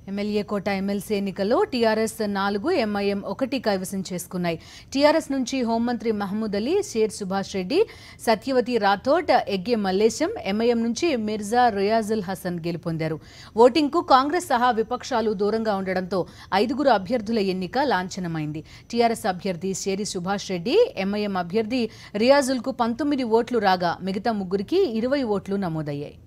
MLA కోట MLC ఎన్నికల్లో TRS 4, MIM 1 కైవసం చేసుకున్నాయి. టీఆర్ఎస్ నుంచి హోంమంత్రి మహమూద్ అలీ, షేర్ సుభాష్ రెడ్డి, సత్యవతి రాథోడ్, ఎగ్గే మల్లేశం, ఎంఐఎం నుంచి మిర్జా రియాజుల్ హసన్ గెలుపొందారు. ఓటింగ్కు కాంగ్రెస్ సహా విపక్షాలు దూరంగా ఉండడంతో 5 అభ్యర్థుల ఎన్నిక లాంఛనమైంది. టీఆర్ఎస్ అభ్యర్థి షేరి సుభాష్ రెడ్డి, ఎంఐఎం అభ్యర్థి రియాజుల్కు 19 ఓట్లు రాగా మిగతా ముగ్గురికి 20 ఓట్లు నమోదయ్యాయి.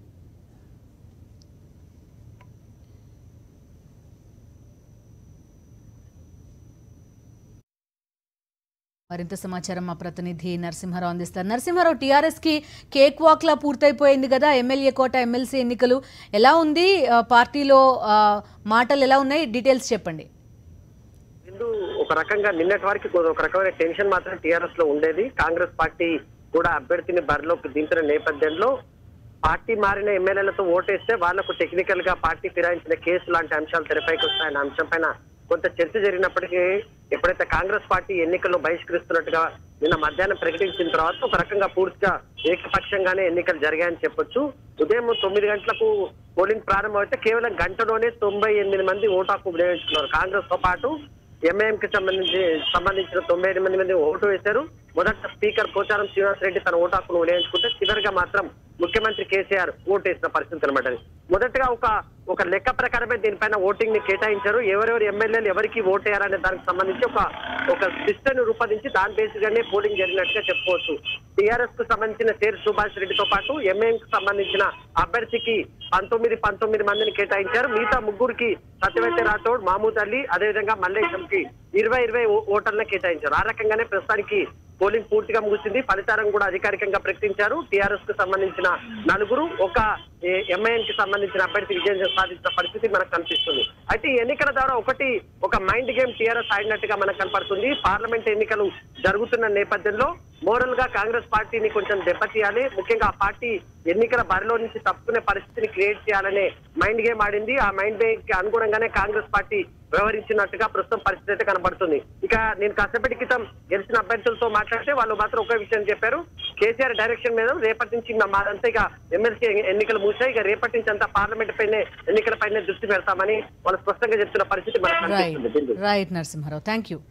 మరింత సమాచారం మా ప్రతినిధి నరసింహారావు అందిస్తారు. నరసింహారావు, టీఆర్ఎస్ కి కేక్ వాక్ లా పూర్తయిపోయింది కదా ఎమ్మెల్యే కోట ఎమ్మెల్సీ ఎన్నికలు. ఎలా ఉంది పార్టీలో మాటలు ఎలా ఉన్నాయి, డీటెయిల్స్ చెప్పండి. ఒక రకంగా నిన్నటి వరకు ఒక రకమైన టెన్షన్ మాత్రం టీఆర్ఎస్ లో ఉండేది. కాంగ్రెస్ పార్టీ కూడా అభ్యర్థిని బరిలోకి దింపిన నేపథ్యంలో పార్టీ మారిన ఎమ్మెల్యేలతో ఓటేస్తే వాళ్లకు టెక్నికల్ గా పార్టీ ఫిరాయించిన కేసు లాంటి అంశాలు తెరపైకి వస్తాయన్న అంశం పైన కొంత చర్చ జరిగినప్పటికీ ఎప్పుడైతే కాంగ్రెస్ పార్టీ ఎన్నికల్లో బహిష్కరిస్తున్నట్టుగా నిన్న మధ్యాహ్నం ప్రకటించిన తర్వాత ఒక రకంగా పూర్తిగా ఏకపక్షంగానే ఎన్నికలు జరిగాయని చెప్పొచ్చు. ఉదయం 9 గంటలకు పోలింగ్ ప్రారంభమైతే కేవలం గంటలోనే 98 మంది ఓటు హక్కు వినియోగించుకున్నారు. కాంగ్రెస్ తో పాటు ఎంఐఎం కి సంబంధించిన 98 మంది ఓటు వేశారు. మొదట స్పీకర్ పోచారం శ్రీనివాస్ రెడ్డి తన ఓటు హక్కును వినియోగించుకుంటే చివరిగా మాత్రం ముఖ్యమంత్రి కేసీఆర్ ఓటు వేసిన పరిస్థితి అనమాట. మొదటగా ఒక లెక్క ప్రకారమే దీనిపైన ఓటింగ్ ని కేటాయించారు. ఎవరెవరు ఎమ్మెల్యేలు ఎవరికి ఓటేయారనే దానికి సంబంధించి ఒక సిస్టమ్ రూపొందించి దాని బేసిగానే పోలింగ్ జరిగినట్టుగా చెప్పుకోవచ్చు. టీఆర్ఎస్ కు సంబంధించిన షేర్ సుభాష్ రెడ్డితో పాటు ఎంఐఎం కు సంబంధించిన అభ్యర్థికి 19 మందిని కేటాయించారు. మిగతా ముగ్గురికి సత్యవతి రాథోడ్, మహమూద్ అలీ, అదేవిధంగా మల్లేశంకి 20 ఓటర్లను కేటాయించారు. ఆ రకంగానే ప్రస్తుతానికి పోలింగ్ పూర్తిగా ముగిసింది. ఫలితాలను కూడా అధికారికంగా ప్రకటించారు. టీఆర్ఎస్ కు సంబంధించిన 4, ఒక ఎంఐఎం కి సంబంధించిన అభ్యర్థి విజయం సాధించిన పరిస్థితి మనకు కనిపిస్తుంది. అయితే ఈ ఎన్నికల ద్వారా ఒక మైండ్ గేమ్ టీఆర్ఎస్ ఆడినట్టుగా మనకు కనపడుతుంది. పార్లమెంట్ ఎన్నికలు జరుగుతున్న నేపథ్యంలో మోరల్ గా కాంగ్రెస్ పార్టీని కొంచెం దెబ్బతీయాలి, ముఖ్యంగా ఆ పార్టీ ఎన్నికల బరిలో నుంచి తప్పుకునే పరిస్థితిని క్రియేట్ చేయాలనే మైండ్ గేమ్ ఆడింది. ఆ మైండ్ గేమ్ కి అనుగుణంగానే కాంగ్రెస్ పార్టీ వ్యవహరించినట్టుగా ప్రస్తుతం పరిస్థితి అయితే కనబడుతుంది. ఇక నేను కాసేపటి క్రితం గెలిచిన అభ్యర్థులతో మాట్లాడితే వాళ్ళు మాత్రం ఒకే విషయం చెప్పారు. కేసీఆర్ డైరెక్షన్ మీద రేపటి నుంచి మాదంతా ఇక ఎమ్మెల్సీ ఎన్నికలు ముగిసాయి, ఇక రేపటి నుంచి అంతా పార్లమెంట్ పైనే ఎన్నికల పైన దృష్టి పెడతామని వాళ్ళు స్పష్టంగా చెప్తున్న పరిస్థితి మనకు కనిపిస్తుంది. Right Narasimha Rao, thank you.